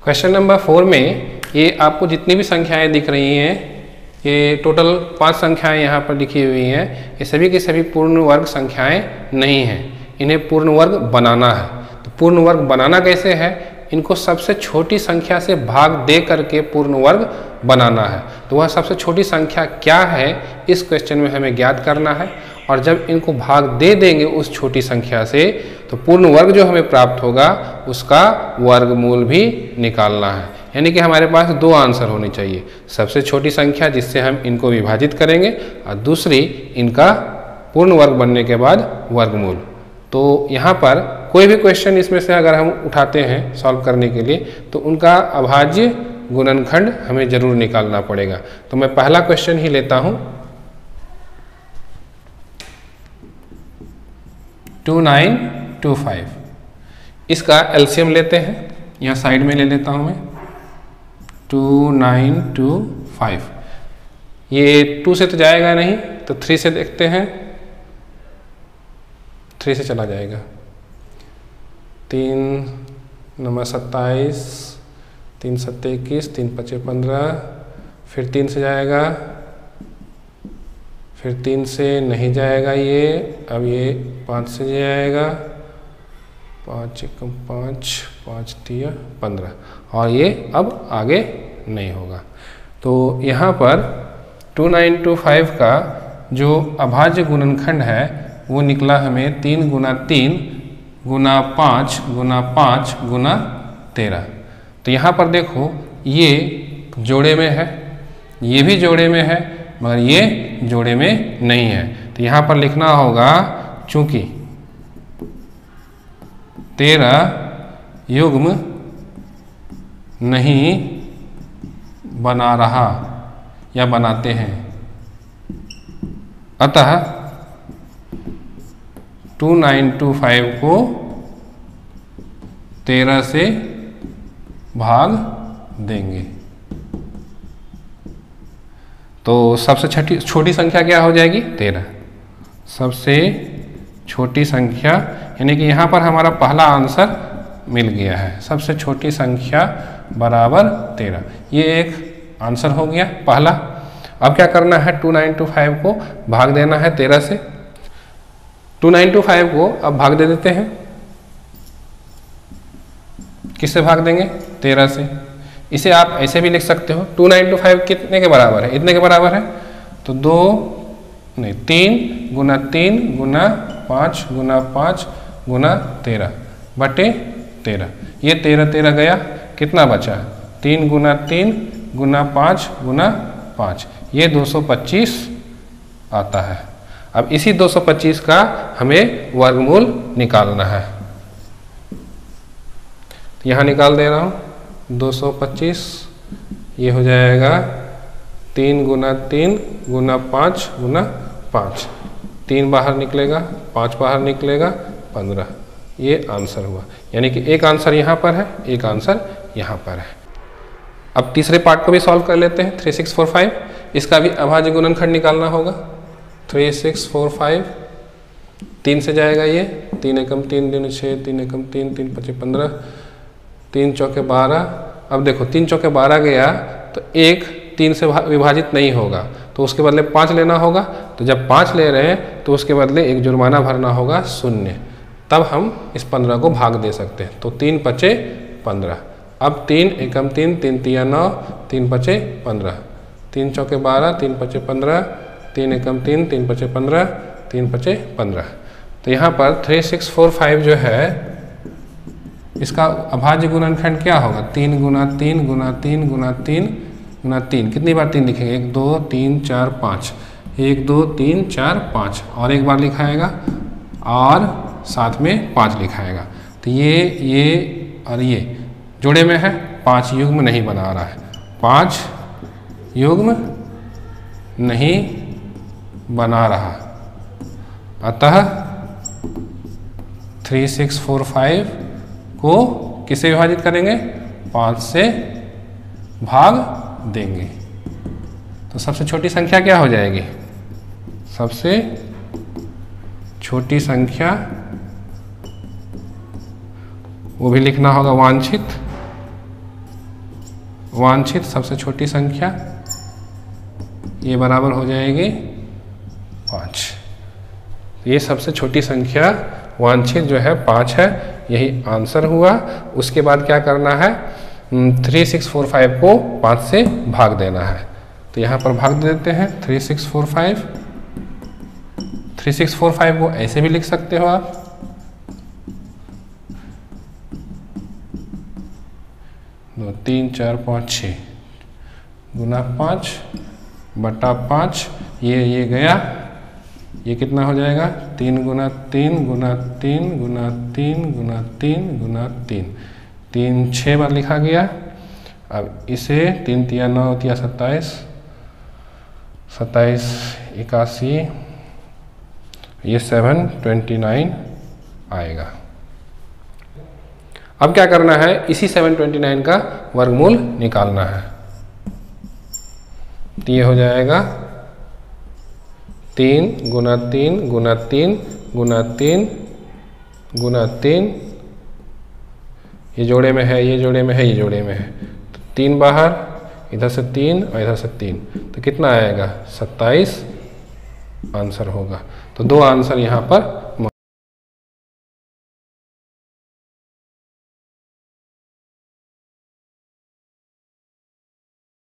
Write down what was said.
Question number 4 में ये आपको जितनी भी संख्याएं दिख रही हैं, ये टोटल 5 संख्याएं यहाँ पर लिखी हुई हैं, ये सभी की सभी पूर्ण वर्ग संख्याएं नहीं हैं, इन्हें पूर्ण वर्ग बनाना है। तो पूर्ण वर्ग बनाना कैसे है? इनको सबसे छोटी संख्या से भाग दे करके पूर्ण वर्ग बनाना है। तो वह सबसे छोटी संख्या क्या है, इस क्वेश्चन में हमें ज्ञात करना है। और जब इनको भाग दे देंगे उस छोटी संख्या से, तो पूर्ण वर्ग जो हमें प्राप्त होगा उसका वर्गमूल भी निकालना है। यानी कि हमारे पास 2 आंसर होने चाहिए, सबसे छोटी संख्या जिससे हम इनको विभाजित करेंगे और दूसरी इनका पूर्ण वर्ग बनने के बाद वर्गमूल। तो यहाँ पर कोई भी क्वेश्चन इसमें से अगर हम उठाते हैं सॉल्व करने के लिए, तो उनका अभाज्य गुणनखंड हमें जरूर निकालना पड़ेगा। तो मैं पहला क्वेश्चन ही लेता हूँ, 2925। इसका एलसीएम लेते हैं, यहाँ साइड में ले लेता हूँ मैं। 2925, ये 2 से तो जाएगा नहीं, तो 3 से देखते हैं, 3 से चला जाएगा। 3 नंबर 27, 3 7 21, 3 5 15, फिर 3 से जाएगा, फिर 3 से नहीं जाएगा ये, अब ये 5 से जाएगा, 5 एकम 5, 5 तिया 15, और ये अब आगे नहीं होगा। तो यहाँ पर 2925 का जो अभाज्य गुणनखंड है वो निकला हमें 3 गुना 3 गुना 5 गुना 5 गुना 13। तो यहाँ पर देखो ये जोड़े में है, ये भी जोड़े में है, मगर ये जोड़े में नहीं है। तो यहाँ पर लिखना होगा चूंकि 13 युग्म नहीं बना रहा या बनाते हैं, अतः 2925 को 13 से भाग देंगे। तो सबसे छोटी संख्या क्या हो जाएगी? 13। सबसे छोटी संख्या, यानी कि यहाँ पर हमारा पहला आंसर मिल गया है, सबसे छोटी संख्या बराबर 13। ये एक आंसर हो गया पहला। अब क्या करना है? 2925 को भाग देना है 13 से। 2925 को अब भाग दे देते हैं, किससे भाग देंगे? 13 से। इसे आप ऐसे भी लिख सकते हो, 2925 कितने के बराबर है? इतने के बराबर है, तो 3 गुना 3 गुना 5 गुना 5 गुना 13 बटे 13। ये 13 13 गया, कितना बचा? 3 गुना 3 गुना 5 गुना 5, ये 225 आता है। अब इसी 225 का हमें वर्गमूल निकालना है। यहाँ निकाल दे रहा हूँ 225, ये हो जाएगा 3 गुना 3 गुना 5 गुना 5, 3 बाहर निकलेगा, 5 बाहर निकलेगा, 15। ये आंसर हुआ। यानी कि एक आंसर यहाँ पर है, एक आंसर यहाँ पर है। अब तीसरे पार्ट को भी सॉल्व कर लेते हैं, 3645। इसका भी अभाज्य गुणनखंड निकालना होगा। 3645, 3 से जाएगा ये, 3 एकम 3 दूनी 6, 3 एकम 3, 3 5 15, 3 चौके 12। अब देखो 3 चौके 12 गया, तो 1 3 से विभाजित नहीं होगा, तो उसके बदले 5 लेना होगा। तो जब 5 ले रहे हैं तो उसके बदले एक जुर्माना भरना होगा 0, तब हम इस 15 को भाग दे सकते हैं। तो 3 5 15। अब 3 एकम 3, 3 तिया 9, 3 5 15, 3 चौके 12, 3 5 15, 3 एकम 3, 3 5 15, 3 5 15। तो यहाँ पर 3645 जो है, इसका अभाज्य गुणनखंड क्या होगा? 3 गुना 3 गुना 3 गुना 3 गुना 3। कितनी बार 3 लिखेंगे? 1 2 3 4 5, 1 2 3 4 5, और एक बार लिखाएगा, और साथ में 5 लिखाएगा। तो ये और ये जोड़े में है, 5 युग्म नहीं बना रहा है, 5 युग्म नहीं बना रहा, अतः 3645 को किसे विभाजित करेंगे? 5 से भाग देंगे। तो सबसे छोटी संख्या क्या हो जाएगी? सबसे छोटी संख्या, वो भी लिखना होगा वांछित वांछित सबसे छोटी संख्या, ये बराबर हो जाएगी 5। ये सबसे छोटी संख्या वांछित जो है 5 है, यही आंसर हुआ। उसके बाद क्या करना है, 3645 को 5 से भाग देना है। तो यहाँ पर भाग दे देते हैं 3645। 3645 को ऐसे भी लिख सकते हो आप, दो 3 4 5 6 गुना 5 बटा 5, ये गया, ये कितना हो जाएगा 3 गुना 3 गुना 3 गुना 3 गुना 3 गुना 3, 3 6 बार लिखा गया। अब इसे 3 तिया 9 तिया 27, 27 81, ये 729 आएगा। अब क्या करना है, इसी 729 का वर्गमूल निकालना है। तो ये हो जाएगा 3 गुना 3 गुना 3 गुना 3 गुना 3, ये जोड़े में है, ये जोड़े में है, ये जोड़े में है, तो 3 बाहर, इधर से 3 और इधर से 3, तो कितना आएगा 27 आंसर होगा। तो 2 आंसर यहाँ पर